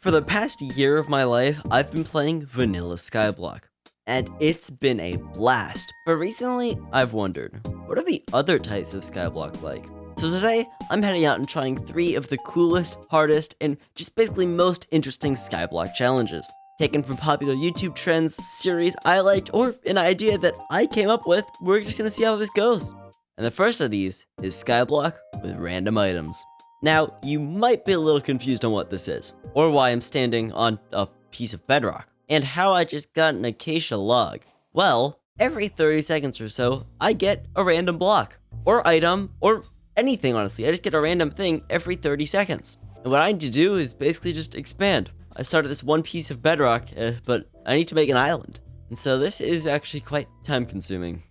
For the past year of my life, I've been playing vanilla Skyblock, and it's been a blast. But recently, I've wondered, what are the other types of Skyblock like? So today, I'm heading out and trying 3 of the coolest, hardest, and just basically most interesting Skyblock challenges. Taken from popular YouTube trends, series I liked, or an idea that I came up with. We're just gonna see how this goes. And the first of these is Skyblock with random items. Now, you might be a little confused on what this is, or why I'm standing on a piece of bedrock, and how I just got an acacia log. Well, every 30 seconds or so, I get a random block, or item, or anything honestly. I just get a random thing every 30 seconds. And what I need to do is basically just expand. I started this one piece of bedrock, but I need to make an island. And so this is actually quite time consuming.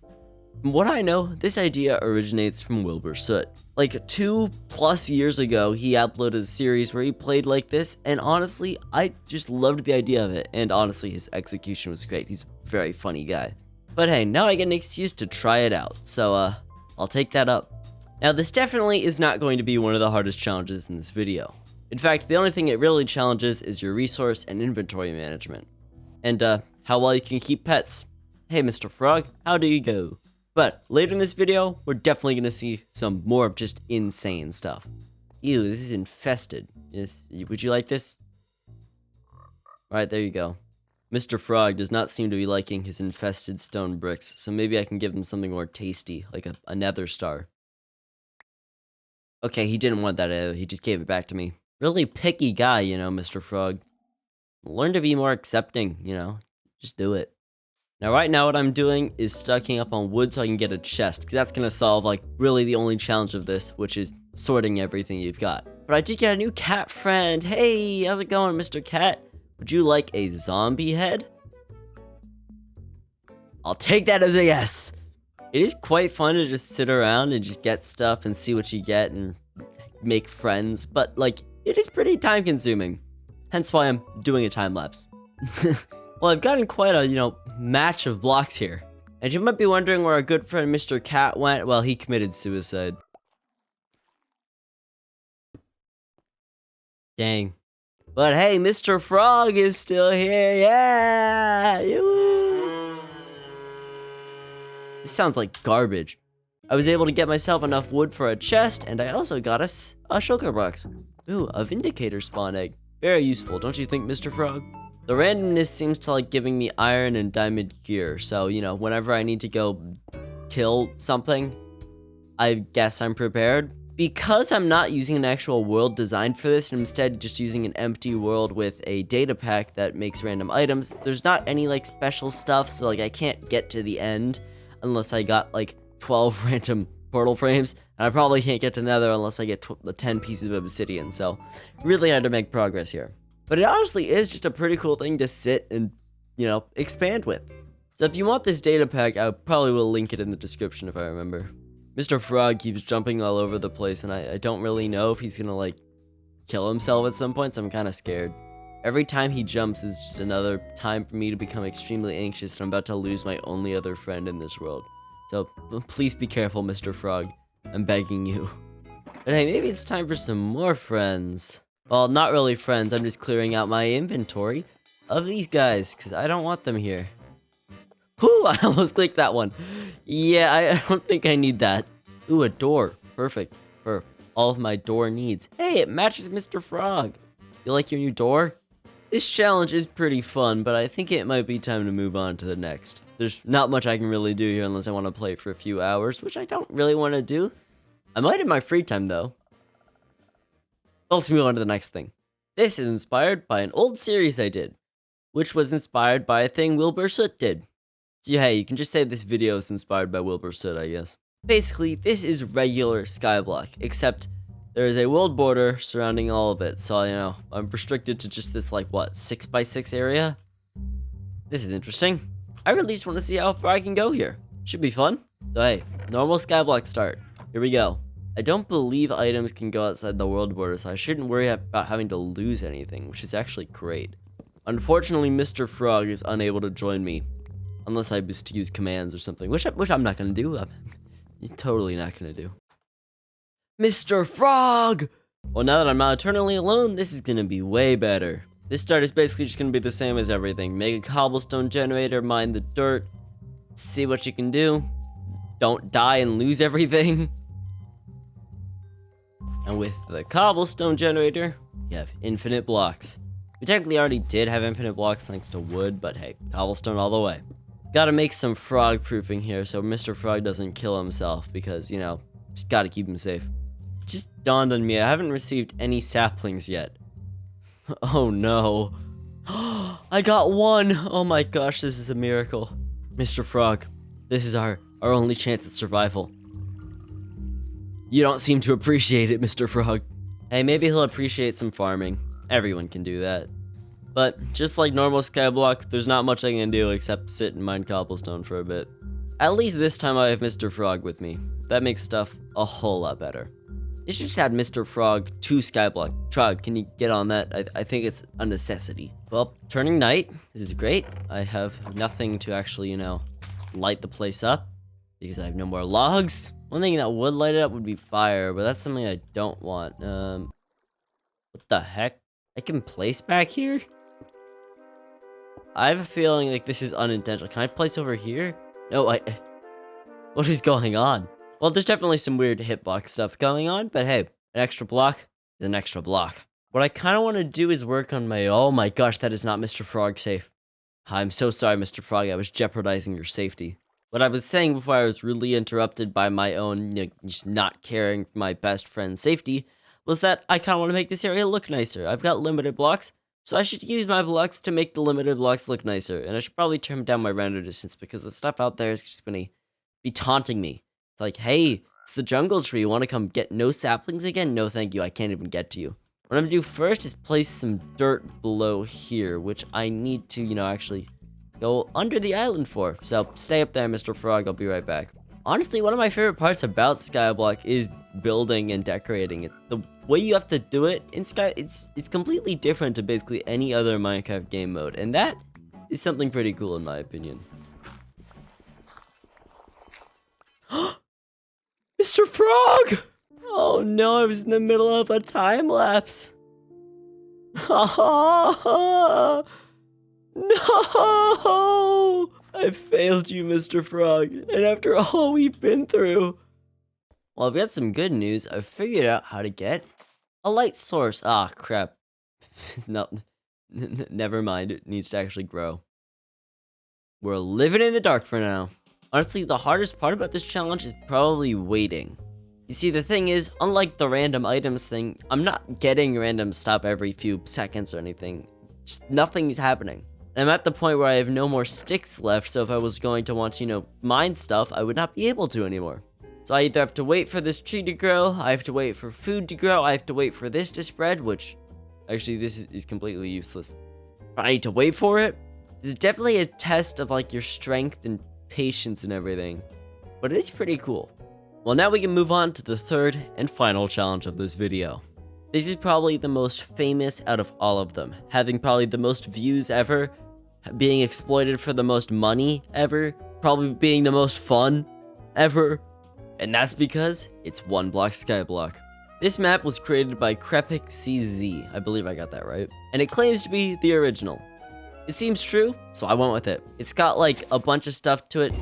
From what I know, this idea originates from Wilbur Soot. Like 2+ years ago, he uploaded a series where he played like this, and honestly, I just loved the idea of it, and honestly, his execution was great. He's a very funny guy. But hey, now I get an excuse to try it out, so I'll take that up. Now, this definitely is not going to be one of the hardest challenges in this video. In fact, the only thing it really challenges is your resource and inventory management. And how well you can keep pets. Hey, Mr. Frog, how do you go? But later in this video, we're definitely going to see some more of just insane stuff. Ew, this is infested. Would you like this? Alright, there you go. Mr. Frog does not seem to be liking his infested stone bricks, so maybe I can give him something more tasty, like a nether star. Okay, he didn't want that either. He just gave it back to me. Really picky guy, you know, Mr. Frog. Learn to be more accepting, you know. Just do it. Now, right now, what I'm doing is stacking up on wood so I can get a chest, because that's going to solve, like, really the only challenge of this, which is sorting everything you've got. But I did get a new cat friend. Hey, how's it going, Mr. Cat? Would you like a zombie head? I'll take that as a yes. It is quite fun to just sit around and just get stuff and see what you get and make friends, but, like, it is pretty time-consuming. Hence why I'm doing a time-lapse. Well, I've gotten quite a, match of blocks here. And you might be wondering where our good friend Mr. Cat went. Well, he committed suicide. Dang. But hey, Mr. Frog is still here. Yeah! Woo! This sounds like garbage. I was able to get myself enough wood for a chest, and I also got us a sugar box. Ooh, a Vindicator spawn egg. Very useful, don't you think, Mr. Frog? The randomness seems to like giving me iron and diamond gear, so, whenever I need to go kill something, I guess I'm prepared. Because I'm not using an actual world designed for this, and instead just using an empty world with a data pack that makes random items, there's not any, like, special stuff, so, like, I can't get to the end unless I got, like, 12 random portal frames, and I probably can't get to Nether unless I get 10 pieces of obsidian, so really had to make progress here. But it honestly is just a pretty cool thing to sit and, expand with. So if you want this data pack, I probably will link it in the description if I remember. Mr. Frog keeps jumping all over the place, and I don't really know if he's gonna, like, kill himself at some point, so I'm kind of scared. Every time he jumps is just another time for me to become extremely anxious, and I'm about to lose my only other friend in this world. So please be careful, Mr. Frog. I'm begging you. But hey, maybe it's time for some more friends. Well, not really friends, I'm just clearing out my inventory of these guys, because I don't want them here. Whew, I almost clicked that one. Yeah, I don't think I need that. Ooh, a door. Perfect for all of my door needs. Hey, it matches Mr. Frog. You like your new door? This challenge is pretty fun, but I think it might be time to move on to the next. There's not much I can really do here unless I want to play for a few hours, which I don't really want to do. I might in my free time, though. Let's move on to the next thing. This is inspired by an old series I did, which was inspired by a thing Wilbur Soot did. So hey, you can just say this video is inspired by Wilbur Soot, I guess. Basically, this is regular Skyblock, except there is a world border surrounding all of it, so, I'm restricted to just this, 6x6 area. This is interesting. I really just want to see how far I can go here. Should be fun. So hey, normal Skyblock start. Here we go. I don't believe items can go outside the world border, so I shouldn't worry about having to lose anything, which is actually great. Unfortunately, Mr. Frog is unable to join me, unless I just use commands or something, which I'm not going to do. I'm totally not going to do. Mr. Frog! Well, now that I'm not eternally alone, this is going to be way better. This start is basically just going to be the same as everything. Make a cobblestone generator, mine the dirt, see what you can do. Don't die and lose everything. And with the cobblestone generator, you have infinite blocks. We technically already did have infinite blocks thanks to wood, but hey, cobblestone all the way. Gotta make some frog proofing here so Mr. Frog doesn't kill himself because, you know, just gotta keep him safe. It just dawned on me, I haven't received any saplings yet. Oh no. I got one! Oh my gosh, this is a miracle. Mr. Frog, this is our only chance at survival. You don't seem to appreciate it, Mr. Frog. Hey, maybe he'll appreciate some farming. Everyone can do that. But just like normal Skyblock, there's not much I can do except sit and mine cobblestone for a bit. At least this time I have Mr. Frog with me. That makes stuff a whole lot better. You should just add Mr. Frog to Skyblock. Trog, can you get on that? I think it's a necessity. Well, turning night. This is great. I have nothing to actually, you know, light the place up because I have no more logs. One thing that would light it up would be fire, but that's something I don't want. What the heck? I can place back here? I have a feeling like this is unintentional. Can I place over here? No, what is going on? Well, there's definitely some weird hitbox stuff going on, but hey, an extra block is an extra block. What I kind of want to do is work on my... Oh my gosh, that is not Mr. Frog safe. I'm so sorry, Mr. Frog. I was jeopardizing your safety. What I was saying before I was really interrupted by my own, you know, just not caring for my best friend's safety, was that I kind of want to make this area look nicer. I've got limited blocks, so I should use my blocks to make the limited blocks look nicer. And I should probably turn down my render distance because the stuff out there is just going to be taunting me. It's like, hey, it's the jungle tree. You want to come get no saplings again? No, thank you. I can't even get to you. What I'm going to do first is place some dirt below here, which I need to, you know, actually go under the island for. So stay up there, Mr. Frog. I'll be right back. Honestly, one of my favorite parts about Skyblock is building and decorating it. The way you have to do it in Sky, it's completely different to basically any other Minecraft game mode, and that is something pretty cool in my opinion. Mr. Frog! Oh no, I was in the middle of a time lapse. No! I failed you, Mr. Frog, and after all we've been through. Well, I've got some good news. I've figured out how to get a light source. Ah, crap. No, never mind. It needs to actually grow. We're living in the dark for now. Honestly, the hardest part about this challenge is probably waiting. You see, the thing is, unlike the random items thing, I'm not getting random stuff every few seconds or anything. Just nothing's happening. I'm at the point where I have no more sticks left, so if I was going to want to, you know, mine stuff, I would not be able to anymore. So I either have to wait for this tree to grow, I have to wait for food to grow, I have to wait for this to spread, which, actually, this is completely useless. But I need to wait for it. This is definitely a test of, like, your strength and patience and everything. But it is pretty cool. Well, now we can move on to the third and final challenge of this video. This is probably the most famous out of all of them, having probably the most views ever, being exploited for the most money ever, probably being the most fun ever, and that's because it's One Block Skyblock. This map was created by Krepik CZ, I believe I got that right, and it claims to be the original. It seems true, so I went with it. It's got like a bunch of stuff to it.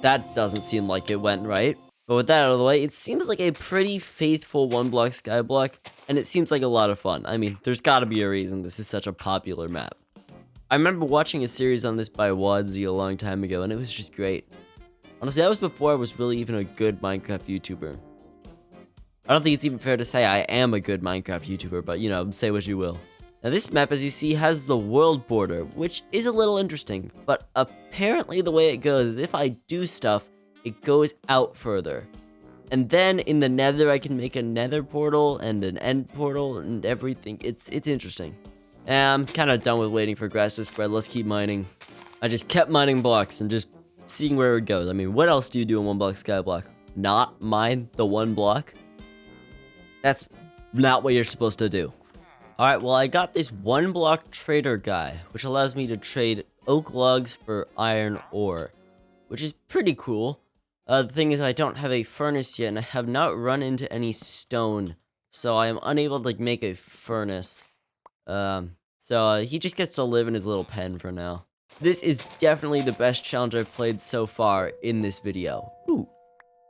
That doesn't seem like it went right. But with that out of the way, it seems like a pretty faithful One Block Skyblock, and it seems like a lot of fun. I mean, there's gotta be a reason this is such a popular map. I remember watching a series on this by Wadzy a long time ago, and it was just great. Honestly, that was before I was really even a good Minecraft YouTuber. I don't think it's even fair to say I am a good Minecraft YouTuber, but you know, say what you will. Now this map, as you see, has the world border, which is a little interesting, but apparently the way it goes is if I do stuff, it goes out further. And then in the nether, I can make a nether portal and an end portal and everything. It's interesting. And I'm kind of done with waiting for grass to spread. Let's keep mining. I just kept mining blocks and just seeing where it goes. I mean, what else do you do in One Block Skyblock? Not mine the one block? That's not what you're supposed to do. Alright, well, I got this one block trader guy, which allows me to trade oak logs for iron ore, which is pretty cool. The thing is, I don't have a furnace yet, and I have not run into any stone so I am unable to make a furnace. So he just gets to live in his little pen for now. This is definitely the best challenge I've played so far in this video. Ooh,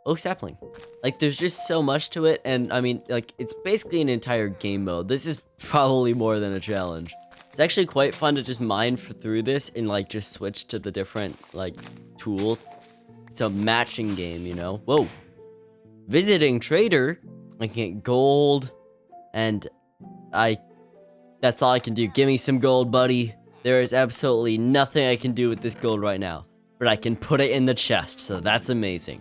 oak sapling. Like, there's just so much to it, and I mean, like, it's basically an entire game mode. This is probably more than a challenge. It's actually quite fun to just mine through this and, like, just switch to the different, like, tools. It's a matching game, you know? Whoa. Visiting trader. I can get gold, and that's all I can do. Give me some gold, buddy. There is absolutely nothing I can do with this gold right now, but I can put it in the chest, so that's amazing.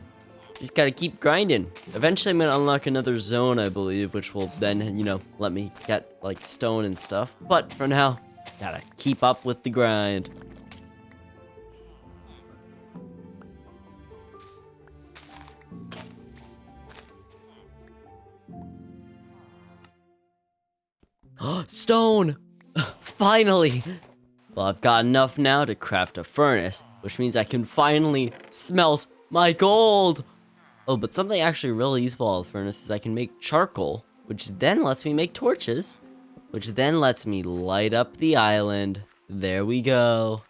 Just gotta keep grinding. Eventually, I'm gonna unlock another zone, I believe, which will then, you know, let me get, like, stone and stuff. But for now, gotta keep up with the grind. Stone! Finally! Well, I've got enough now to craft a furnace, which means I can finally smelt my gold! Oh, but something actually really useful on the furnace is I can make charcoal, which then lets me make torches, which then lets me light up the island. There we go.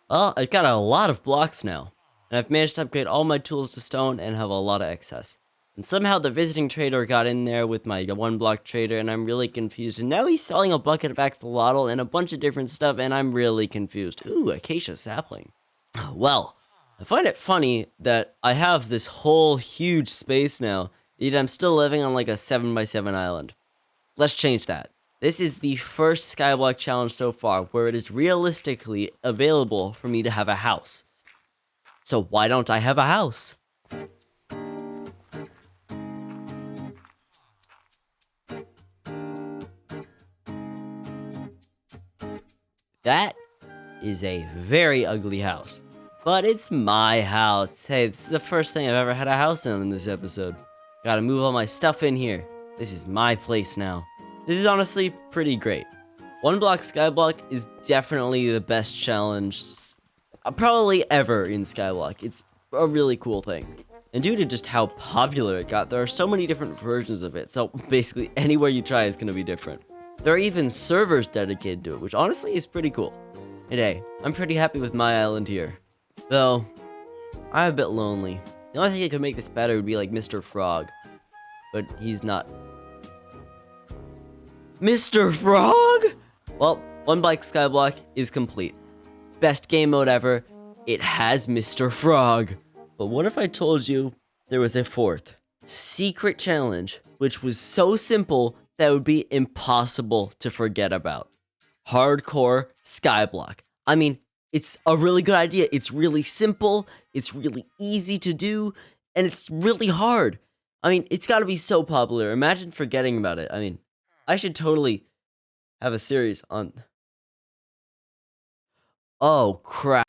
Well, I've got a lot of blocks now, and I've managed to upgrade all my tools to stone and have a lot of excess. And somehow the visiting trader got in there with my one block trader, and I'm really confused. And now he's selling a bucket of axolotl and a bunch of different stuff, and I'm really confused. Ooh, acacia sapling. Well, I find it funny that I have this whole huge space now, yet I'm still living on like a 7x7 island. Let's change that. This is the first Skyblock challenge so far where it is realistically available for me to have a house. So why don't I have a house? That is a very ugly house. But it's my house. Hey, it's the first thing I've ever had a house in this episode. Gotta move all my stuff in here. This is my place now. This is honestly pretty great. One Block Skyblock is definitely the best challenge probably ever in Skyblock. It's a really cool thing. And due to just how popular it got, there are so many different versions of it. So basically anywhere you try is gonna be different. There are even servers dedicated to it, which honestly is pretty cool. And hey, I'm pretty happy with my island here. Though, I'm a bit lonely. The only thing that could make this better would be like Mr. Frog. But he's not. Mr. Frog? Well, One Block Skyblock is complete. Best game mode ever. It has Mr. Frog. But what if I told you there was a fourth secret challenge, which was so simple that would be impossible to forget about? Hardcore Skyblock. I mean, it's a really good idea. It's really simple, it's really easy to do, and it's really hard. I mean, it's gotta be so popular. Imagine forgetting about it. I mean, I should totally have a series on... Oh, crap.